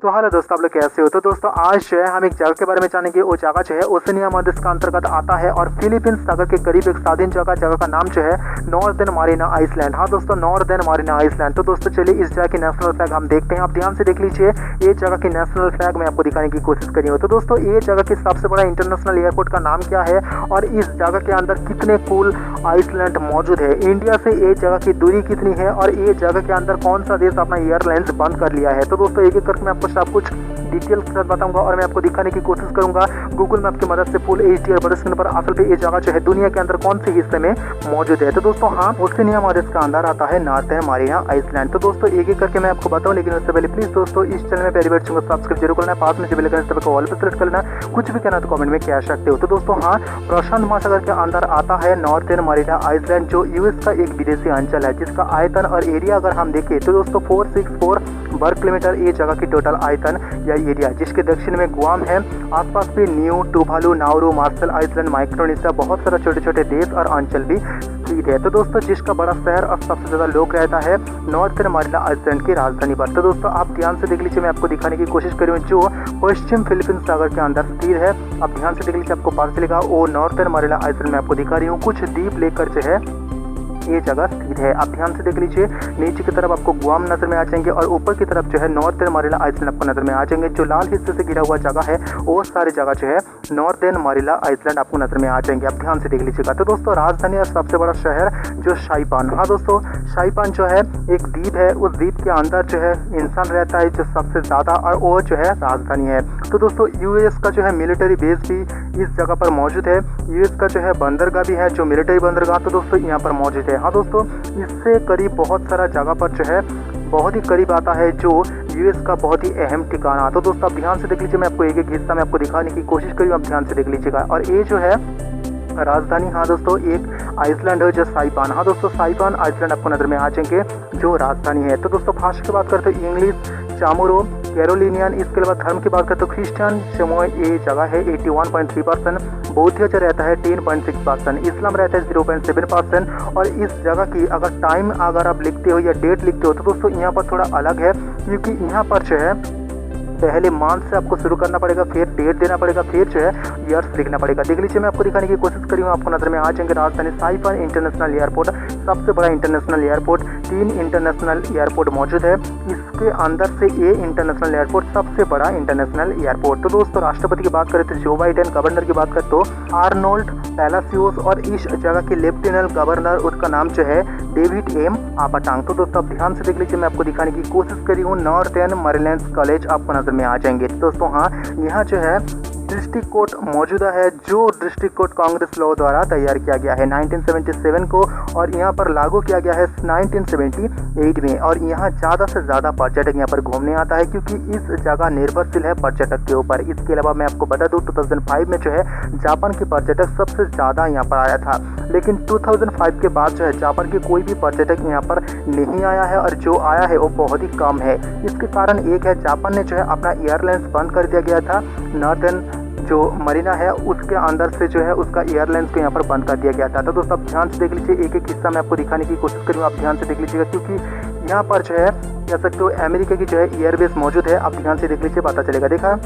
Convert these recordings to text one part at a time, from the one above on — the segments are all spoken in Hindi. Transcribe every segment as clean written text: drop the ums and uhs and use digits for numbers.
तो हेलो दोस्तों, आप लोग कैसे हो। तो दोस्तों आज जो है हम एक जगह के बारे में जानेंगे। वो जगह जो है ओशिनिया महादेश का अंतर्गत आता है और फिलीपींस सागर के करीब एक स्वाधीन जगह का नाम जो है नॉर्दर्न मारिना आइसलैंड। हाँ दोस्तों, नॉर्दर्न मारिना आइसलैंड। तो दोस्तों चलिए इस जगह की नेशनल फ्लैग हम देखते हैं। आप ध्यान से देख लीजिए, ये जगह की नेशनल फ्लैग मैं आपको दिखाने की कोशिश करी हूँ। तो दोस्तों ये जगह की सबसे बड़ा इंटरनेशनल एयरपोर्ट का नाम क्या है और इस जगह के अंदर कितने कुल आइसलैंड मौजूद है, इंडिया से ये जगह की दूरी कितनी है और ये जगह के अंदर कौन सा देश अपना एयरलाइंस बंद कर लिया है। तो दोस्तों एक एक करके मैं आपको सब कुछ डिटेल के साथ बताऊंगा और मैं आपको दिखाने की कोशिश करूंगा गूगल मैप की मदद से फुल HD और बड़े स्क्रीन पर असल पे ये जगह जो है दुनिया के अंदर कौन से हिस्से में मौजूद है। तो दोस्तों हाँ, ओशिनिया महादेश का अंदर आता है नॉर्दर्न मारिना आइसलैंड। तो दोस्तों एक एक करके मैं आपको बताऊं, लेकिन उससे पहले प्लीज दोस्तों इस चैनल में पहली बार सब्सक्राइब जरूर करना, पास में बेल आइकन को ऑल पे सेलेक्ट करना। कुछ भी कहना तो कमेंट में कह सकते हो। तो दोस्तों हाँ, प्रशांत महासागर के अंदर आता है नॉर्दर्न मारिना आइसलैंड, जो यूएस का एक विदेशी अंचल है जिसका आयतन और एरिया अगर हम देखें तो दोस्तों 464 वर्ग किलोमीटर ये जगह की टोटल आयतन या एरिया, जिसके दक्षिण में गुआम है। आसपास भी New Tuvalu, Nauru, Marshall Iceland, Micronesia, बहुत सारे छोटे छोटे देश और अंचल भी स्थित है। तो दोस्तों जिसका बड़ा शहर और सबसे ज्यादा लोग रहता है नॉर्दर्न मारिना आइसलैंड की राजधानी पर। तो दोस्तों आप ध्यान से देख लीजिए, मैं आपको दिखाने की कोशिश करूँ जो पश्चिम फिलीपींस सागर के अंदर स्थित है। आप ध्यान से देख लीजिए, आपको पास लिखा वो नॉर्दर्न मारिना आइसलैंड में आपको दिखा रही हूँ। कुछ द्वीप लेकर जो है ये जगह स्थित है। आप ध्यान से देख लीजिए, नीचे की तरफ आपको गुआम नजर में आ जाएंगे और ऊपर की तरफ जो है नॉर्दर्न मारिना आइसलैंड आपको नजर में आ जाएंगे। जो लाल हिस्से से घिरा हुआ जगह है वो सारी जगह जो है नॉर्दर्न मारिना आइसलैंड आपको नजर में आ जाएंगे। आप ध्यान से देख लीजिएगा। तो दोस्तों राजधानी और सबसे बड़ा शहर जो साइपान। हाँ दोस्तों, साइपान जो है एक द्वीप है, उस द्वीप के अंदर जो है इंसान रहता है जो सबसे ज्यादा, और वो जो है राजधानी है। तो दोस्तों यूएस का जो है मिलिट्री बेस भी इस जगह पर मौजूद है। यूएस का जो है बंदरगाह भी है, जो मिलिट्री बंदरगाह तो दोस्तों यहाँ पर मौजूद है। हाँ दोस्तों, इससे करीब बहुत सारा जगह पर जो है बहुत ही करीब आता है जो यूएस का बहुत ही अहम ठिकाना। तो दोस्तों आप ध्यान से देख लीजिए, मैं आपको एक एक हिस्सा में आपको दिखाने की कोशिश करी, आप ध्यान से देख लीजिएगा। और ये जो है राजधानी, हाँ दोस्तों एक आइसलैंड है जो साइपान। हाँ दोस्तों, साइपान आइसलैंड आपको नजर में आ जाएंगे जो राजधानी है। तो दोस्तों भाषा की बात करते हैं इंग्लिश, चामोरो, कैरोलिनियन। इसके अलावा धर्म की बात करते तो क्रिश्चियन समूह ये जगह है 81.3%, बौद्ध जो रहता है 10.6%, इस्लाम रहता है 0.7%। और इस जगह की अगर टाइम अगर आप लिखते हो या डेट लिखते हो तो दोस्तों यहाँ पर थोड़ा अलग है, क्योंकि यहाँ पर जो है पहले मंथ से आपको शुरू करना पड़ेगा, फिर डेट देना पड़ेगा, फिर जो है ईयर्स लिखना पड़ेगा। देख लीजिए, मैं आपको दिखाने की कोशिश करी हूँ, आपको नजर में आ जाएंगे राजधानी साइपान इंटरनेशनल एयरपोर्ट, सबसे बड़ा इंटरनेशनल एयरपोर्ट। 3 इंटरनेशनल एयरपोर्ट मौजूद है, इसके अंदर से ये इंटरनेशनल एयरपोर्ट सबसे बड़ा इंटरनेशनल एयरपोर्ट। तो दोस्तों राष्ट्रपति की बात करें तो जो बाइडेन, गवर्नर की बात करें तो आर्नोल्ड पैलासियोस, और इस जगह के लेफ्टिनेंट गवर्नर उसका नाम जो है डेविड एम आपाटांग। तो दोस्तों आप ध्यान से देख लीजिए, मैं आपको दिखाने की कोशिश करी हूँ नॉर्दर्न मारिना कॉलेज आपको नजर में आ जाएंगे। दोस्तों हाँ, यहाँ जो है डिस्ट्रिक्ट कोर्ट मौजूदा है, जो डिस्ट्रिक्ट कोर्ट कांग्रेस लॉ द्वारा तैयार किया गया है 1977 को, और यहाँ पर लागू किया गया है 1978 में। और यहाँ ज़्यादा से ज़्यादा पर्यटक यहाँ पर घूमने आता है, क्योंकि इस जगह निर्भरशील है पर्यटक के ऊपर। इसके अलावा मैं आपको बता दूँ 2005 में जो है जापान के पर्यटक सबसे ज़्यादा यहाँ पर आया था, लेकिन 2005 के बाद जो है जापान के कोई भी पर्यटक यहाँ पर नहीं आया है, और जो आया है वो बहुत ही कम है। इसके कारण एक है, जापान ने जो है अपना एयरलाइंस बंद कर दिया गया था। नॉर्दर्न जो मरीना है उसके अंदर से जो है उसका एयरलाइंस को यहाँ पर बंद कर दिया गया था। तो दोस्तों आप ध्यान से देख लीजिए, एक एक हिस्सा मैं आपको दिखाने की कोशिश करूँगा, आप ध्यान से देख लीजिएगा, क्योंकि यहाँ पर जो है कह सकते हो अमेरिका की जो है एयरबेस मौजूद है। आप ध्यान से देख लीजिए, पता चलेगा। देखा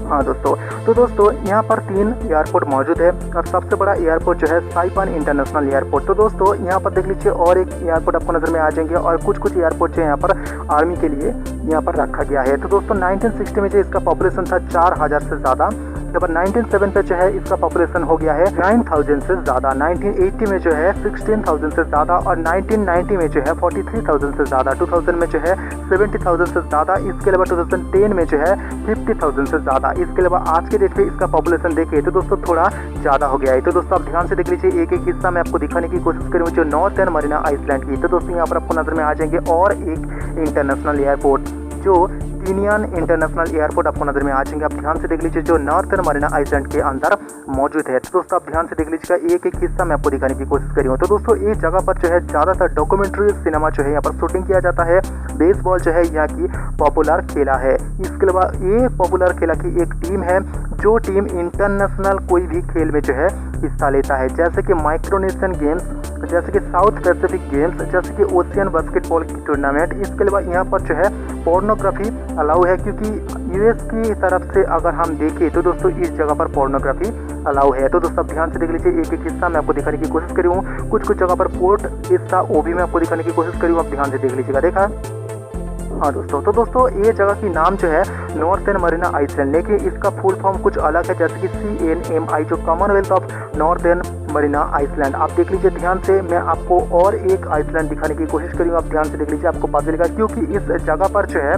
हाँ दोस्तों, तो दोस्तों यहाँ पर 3 एयरपोर्ट मौजूद है और सबसे बड़ा एयरपोर्ट जो है साइपान इंटरनेशनल एयरपोर्ट। तो दोस्तों यहाँ पर देख लीजिए और एक एयरपोर्ट आपको नजर में आ जाएंगे, और कुछ एयरपोर्ट जो है यहाँ पर आर्मी के लिए यहाँ पर रखा गया है। तो दोस्तों 1960 में जो इसका पॉपुलेशन था 4000 से ज़्यादा, जब 1907 पे जो है इसका पॉपुलेशन हो गया है 9000 से ज़्यादा, 1980 में जो है 16000 से ज़्यादा, और 1990 में जो है 43000 से ज़्यादा, 2000 में जो है 70000 से ज़्यादा, इसके अलावा 2010 में जो है 50000 से ज़्यादा। इसके अलावा आज के डेट पे इसका पॉपुलेशन देखिए तो दोस्तों थोड़ा ज़्यादा हो गया है। तो दोस्तों आप ध्यान से देख लीजिए, एक एक हिस्सा मैं आपको दिखाने की कोशिश करूँ जो नॉर्दर्न मारिना आइसलैंड की। तो दोस्तों यहाँ पर आपको नजर में आ जाएंगे और एक इंटरनेशनल एयरपोर्ट जो टिनियन इंटरनेशनल एयरपोर्ट आपको नजर में आ जाएंगे। आप ध्यान से देख लीजिए, जो नॉर्दर्न मारिना आइसलैंड के अंदर मौजूद है। तो दोस्तों आप ध्यान से देख लीजिएगा, एक एक हिस्सा मैं आपको दिखाने की कोशिश करी हूँ। तो दोस्तों इस जगह पर जो है ज़्यादातर डॉक्यूमेंट्री सिनेमा जो है यहाँ पर शूटिंग किया जाता है। बेसबॉल जो है यहाँ की पॉपुलर खेला है। इसके अलावा ये पॉपुलर खेला की एक टीम है जो टीम इंटरनेशनल कोई भी खेल में जो है हिस्सा लेता है, जैसे कि माइक्रोनेशियन गेम्स, जैसे कि साउथ पैसिफिक गेम्स, जैसे कि ओशियन बास्केटबॉल की टूर्नामेंट। इसके अलावा यहाँ पर जो है पोर्नोग्राफी अलाउ है, क्योंकि यूएस की तरफ से अगर हम देखें तो दोस्तों इस जगह पर पोर्नोग्राफी अलाउ है। तो दोस्तों आप ध्यान से देख लीजिए, एक एक हिस्सा मैं आपको दिखाने की कोशिश करी हूँ। कुछ कुछ जगह पर पोर्ट हिस्सा वो भी मैं आपको दिखाने की कोशिश करी हूँ, आप ध्यान से देख लीजिएगा। देखा हाँ दोस्तों, तो दोस्तों ये जगह की नाम जो है नॉर्दर्न मरीना आइसलैंड, लेकिन इसका फुल फॉर्म कुछ अलग है, जैसे कि CNMI जो Commonwealth of Northern Mariana Island. आप देख लीजिए ध्यान से, मैं आपको और एक आइसलैंड दिखाने की कोशिश करूँगा, आप ध्यान से देख लीजिए, आपको पता चलेगा। क्योंकि इस जगह पर जो है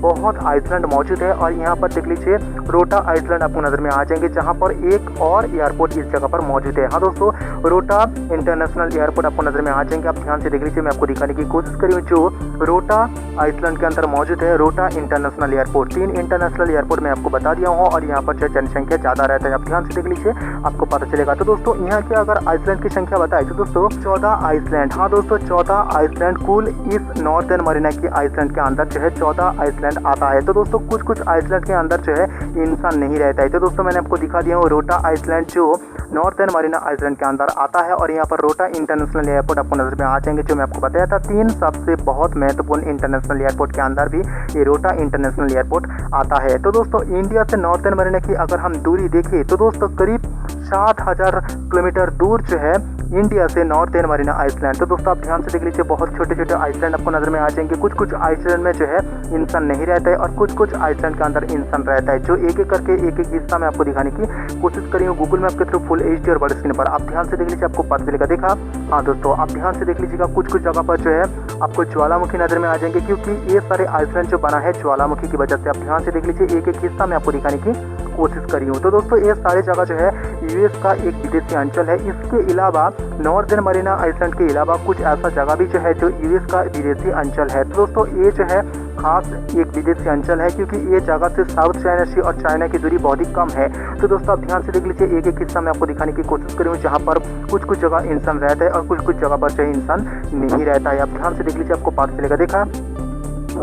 बहुत आइसलैंड मौजूद है, और यहाँ पर देख लीजिए रोटा आइसलैंड आपको नज़र में आ जाएंगे, जहाँ पर एक और एयरपोर्ट इस जगह पर मौजूद है। हाँ दोस्तों, रोटा इंटरनेशनल एयरपोर्ट आपको नज़र में आ जाएंगे, आप ध्यान से देख लीजिए, मैं आपको दिखाने की कोशिश करी हूँ। जो रोटा आइसलैंड के अंदर मौजूद है रोटा इंटरनेशनल एयरपोर्ट, 3 इंटरनेशनल एयरपोर्ट मैं आपको बता दिया हूँ, और यहाँ पर जो जनसंख्या ज़्यादा रहता है, आप ध्यान से देख लीजिए, आपको पता चलेगा। तो दोस्तों यहाँ की अगर आइसलैंड की संख्या बताए तो दोस्तों 14 आइसलैंड। हाँ दोस्तों 14 आइसलैंड कुल इस नॉर्दर्न मरीना की आइसलैंड के अंदर जो है 14 आइसलैंड आता है। तो दोस्तों कुछ कुछ आइसलैंड के अंदर जो है इंसान नहीं रहता है। तो दोस्तों मैंने आपको दिखा दिया हूँ रोटा आइसलैंड जो नॉर्दर्न मरीना आइसलैंड के अंदर आता है, और यहाँ पर रोटा इंटरनेशनल एयरपोर्ट आपको नजर में आ जाएंगे, जो मैं आपको बताया था 3 सबसे बहुत महत्वपूर्ण इंटरनेशनल एयरपोर्ट के अंदर भी ये रोटा इंटरनेशनल एयरपोर्ट आता है। तो दोस्तों इंडिया से नॉर्दर्न मरीना की अगर हम दूरी देखें तो दोस्तों करीब 7,000 किलोमीटर दूर जो है इंडिया से नॉर्दर्न मरीना आइसलैंड। तो दोस्तों आप ध्यान से देख लीजिए, बहुत छोटे छोटे आइसलैंड आपको नजर में आ जाएंगे। कुछ कुछ आइसलैंड में जो है इंसान नहीं रहता है, और कुछ कुछ आइसलैंड के अंदर इंसान रहता है, जो एक एक करके एक एक हिस्सा में आपको दिखाने की कोशिश करी हूँ गूगल मैप के थ्रू फुल HD और बड़े स्क्रीन पर। आप ध्यान से देख लीजिए, आपको पता चलेगा। देखा हाँ दोस्तों, आप ध्यान से देख लीजिएगा, कुछ कुछ जगह पर जो है आपको ज्वालामुखी नजर में आ जाएंगे, क्योंकि ये सारे आइसलैंड जो बना है ज्वालामुखी की वजह से। आप ध्यान से देख लीजिए, एक एक हिस्सा में आपको दिखाने की कोशिश करी हूँ। तो दोस्तों ये सारे जगह जो है यूएस का एक विदेशी अंचल है। इसके अलावा नॉर्दर्न मरीना आइसलैंड के अलावा कुछ ऐसा जगह भी जो है जो यूएस का विदेशी अंचल है। तो दोस्तों ये जो है खास एक विदेशी अंचल है, क्योंकि ये जगह से साउथ चाइना सी और चाइना की दूरी बहुत ही कम है। तो दोस्तों आप ध्यान से देख लीजिए, एक एक हिस्सा में आपको दिखाने की कोशिश करूँ, जहाँ पर कुछ कुछ जगह इंसान रहता है और कुछ कुछ जगह पर जो है इंसान नहीं रहता है। आप ध्यान से देख लीजिए, आपको पता चलेगा। देखा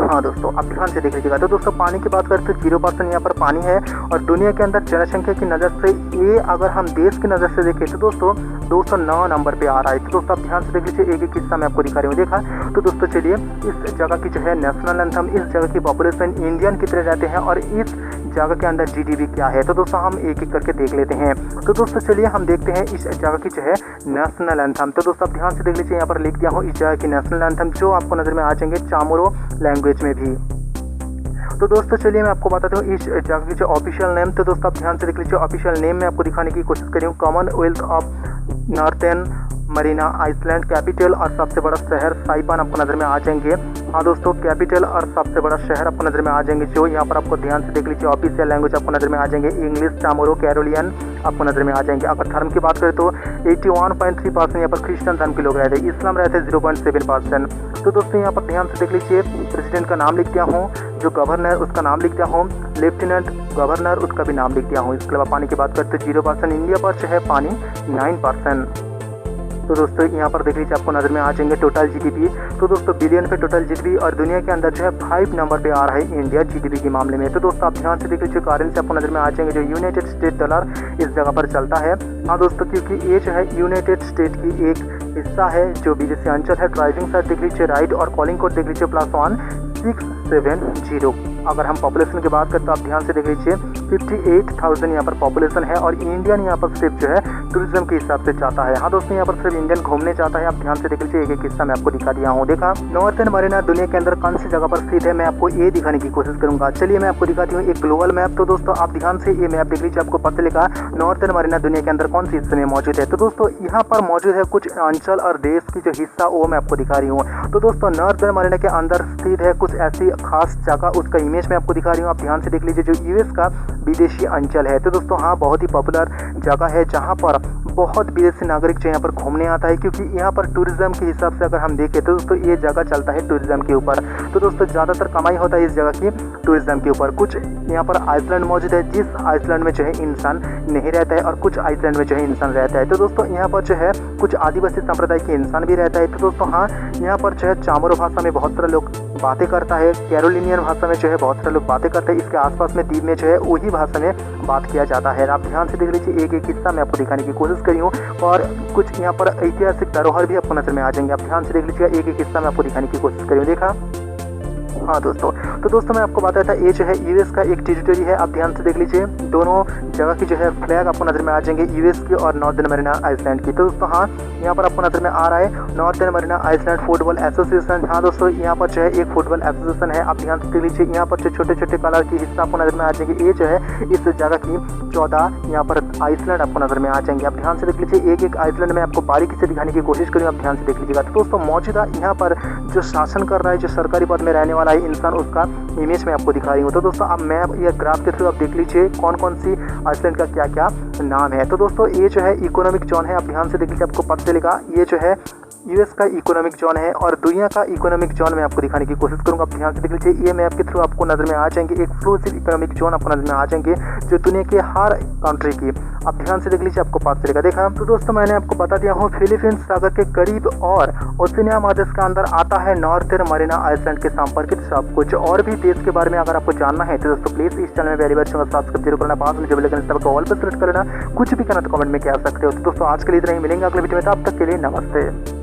हाँ दोस्तों, आप ध्यान से देख लीजिएगा। तो दोस्तों पानी की बात करें तो 0% यहाँ पर पानी है, और दुनिया के अंदर जनसंख्या की नज़र से ये अगर हम देश की नज़र से देखें तो दोस्तों 209 नंबर पे आ रहा है। तो दोस्तों आप ध्यान से देख लीजिए, एक एक हिस्सा मैं आपको दिखा रही हूँ। देखा तो दोस्तों चलिए, इस जगह की जो है नेशनल एंथम, इस जगह की पॉपुलेशन इंडियन कितने रहते हैं, और इस जगह के अंदर GDP क्या है, तो दोस्तों हम एक एक करके देख लेते हैं। तो दोस्तों चलिए हम देखते हैं इस जगह की जो है नेशनल एंथम। तो दोस्तों आप ध्यान से देख लीजिए, यहाँ पर लिख दिया हूँ इस जगह की नेशनल एंथम, जो आपको नज़र में आ जाएंगे चामोरो लैंग्वेज में भी। तो दोस्तों चलिए मैं आपको बताता हूँ इस जगह की जो ऑफिशियल नेम। तो दोस्तों आप ध्यान से देख लीजिए, ऑफिशियल नेम में आपको दिखाने की कोशिश करी हूँ। Commonwealth of Northern Mariana Island, capital और सबसे बड़ा शहर साइपान आपको नज़र में आ जाएंगे। हाँ दोस्तों, कैपिटल और सबसे बड़ा शहर आपको नज़र में आ जाएंगे, जो यहाँ पर आपको ध्यान से देख लीजिए ऑफिशियल लैंग्वेज आपको नज़र में आ जाएंगे इंग्लिश, चामोरो, कैरोलियन आपको नज़र में आ जाएंगे। अगर धर्म की बात करें तो 81.3% यहाँ पर क्रिश्चियन धर्म के लोग रहते हैं, इस्लाम रहते हैं 0.7%। तो दोस्तों यहाँ पर ध्यान से देख लीजिए, प्रेसिडेंट का नाम लिख दिया हूँ, जो गवर्नर उसका नाम लिख दिया हूँ, लेफ्टिनेंट गवर्नर उसका भी नाम लिख दिया हूँ। इसके अलावा पानी की बात करते 0%, इंडिया पर जो है पानी 9%। तो दोस्तों यहाँ पर देख लीजिए, आपको नज़र में आ जाएंगे टोटल GDP। तो दोस्तों बिलियन पे टोटल GDP, और दुनिया के अंदर जो है 5 नंबर पे आ रहा है इंडिया GDP के मामले में। तो दोस्तों आप ध्यान से देख लीजिए, करेंसी आपको नज़र में आ जाएंगे, जो यूनाइटेड स्टेट डॉलर इस जगह पर चलता है। हाँ दोस्तों, क्योंकि ये जो है यूनाइटेड स्टेट की एक हिस्सा है जो विदेशी अंचल है। ड्राइविंग साइड देख लीजिए राइट, और कॉलिंग कोड देख लीजिए +1 670। अगर हम पॉपुलेशन की बात करते तो आप ध्यान से देख लीजिए 58,000 यहाँ पर पॉपुलेशन है, और इंडियन यहाँ पर सिर्फ जो है टूरिज्म के हिसाब से चाहता है। हाँ दोस्तों, यहाँ पर सिर्फ इंडियन घूमने चाहता है। आप ध्यान से देख लीजिए, एक एक हिस्सा मैं आपको दिखा दिया हूँ। देखा नॉर्दर्न मरीना दुनिया के अंदर कौन सी जगह पर स्थित है, मैं आपको ये दिखाने की कोशिश करूंगा। चलिए मैं आपको दिखाती हूँ एक ग्लोबल मैप। तो दोस्तों आप ध्यान से ये मैप देख लीजिए, आपको पता चलेगा नॉर्दर्न मरीना दुनिया के अंदर कौन सी हिस्से में मौजूद है। तो दोस्तों यहाँ पर मौजूद है कुछ अंचल और देश की जो हिस्सा वो मैं आपको दिखा रही हूँ। तो दोस्तों नॉर्दर्न मरीना के अंदर स्थित है कुछ ऐसी खास जगह, उसका इमेज मैं आपको दिखा रही हूँ। आप ध्यान से देख लीजिए, जो यूएस का विदेशी अंचल है। तो दोस्तों हाँ, बहुत ही पॉपुलर जगह है, जहाँ पर बहुत विदेशी नागरिक जो यहाँ पर घूमने आता है, क्योंकि यहाँ पर टूरिज्म के हिसाब से अगर हम देखें तो दोस्तों ये जगह चलता है टूरिज्म के ऊपर। तो दोस्तों ज़्यादातर कमाई होता है इस जगह की टूरिज्म के ऊपर। कुछ यहाँ पर आइसलैंड मौजूद है, जिस आइसलैंड में जो है इंसान नहीं रहता है, और कुछ आइसलैंड में जो है इंसान रहता है। तो दोस्तों यहाँ पर जो है कुछ आदिवासी संप्रदाय के इंसान भी रहता है। तो दोस्तों हाँ, यहाँ पर जो है चामोरो भाषा में बहुत सारे लोग बातें करता है, कैरोलिनियन भाषा में जो है बहुत सारे लोग बातें करते हैं। इसके आसपास में द्वीप में जो है वही भाषा में बात किया जाता है। आप ध्यान से देख लीजिए, एक एक हिस्सा मैं आपको दिखाने की कोशिश करी हूँ, और कुछ यहाँ पर ऐतिहासिक धरोहर भी आपको नजर में आ जाएंगे। आप ध्यान से देख लीजिएगा, एक एक हिस्सा मैं आपको दिखाने की कोशिश करी हूँ। देखा हाँ दोस्तों मैं आपको बताया था ये जो है यूएस का एक टेरिटरी है। आप ध्यान से देख लीजिए, दोनों जगह की जो है फ्लैग आपको नजर में आ जाएंगे, यूएस की और नॉर्दर्न मरीना आइसलैंड की। तो दोस्तों हाँ, यहाँ पर आपको नजर में आ रहा है Northern Mariana Island Football Association. हाँ दोस्तों, यहाँ पर जो है एक फुटबॉल एसोसिएशन है। आप ध्यान से देख लीजिए, यहाँ पर जो छोटे छोटे कलर की हिस्सा आपको नजर में आ जाएंगे, ये जो है इस जगह की 14 यहाँ पर आइसलैंड आपको नजर में आ जाएंगे। आप ध्यान से देख लीजिए, एक एक आइसलैंड में आपको बारीकी से दिखाने की कोशिश करूँ, आप ध्यान से देख लीजिएगा। तो दोस्तों मौजूदा यहाँ पर जो शासन कर रहा है, जो सरकारी पद में रहने वाला है इंसान, उसका इमेज में आपको दिखा रही हूँ। तो दोस्तों अब मैप या ग्राफ के थ्रू आप देख लीजिए कौन कौन सी आइसलैंड का क्या क्या नाम है। तो दोस्तों ये जो है इकोनॉमिक जोन है। आप ध्यान से देख लीजिए, आपको पता चलेगा ये जो है यूएस का इकोनॉमिक जोन है और दुनिया का इकोनॉमिक जोन मैं आपको दिखाने की कोशिश करूंगा। आप ध्यान से देख लीजिए, ये मैप के थ्रू आपको नजर में आ जाएंगे एक्सक्लूसिव इकोनॉमिक जोन आपको नजर में आ जाएंगे जो दुनिया के हर कंट्री की। आप ध्यान से देख लीजिए, आपको पता चलेगा। देखा तो दोस्तों मैंने आपको बता दिया हूँ, फिलीपींस सागर के करीब और ओशिनिया महादेश के अंदर आता है नॉर्दर्न मरीना आइसलैंड के संपर्कित सब कुछ। और भी देश के बारे में अगर आपको जानना है तो दोस्तों प्लीज इस चैनल में वेरी वेरी सब्सक्राइब जरूर करना, पास में जो बेल आइकन को ऑल पर सेलेक्ट करना। कुछ भी करना तो कमेंट में कह सकते हो। तो दोस्तों आज के लिए इतना ही, मिलेंगे अगले वीडियो में, तब तक के लिए नमस्ते।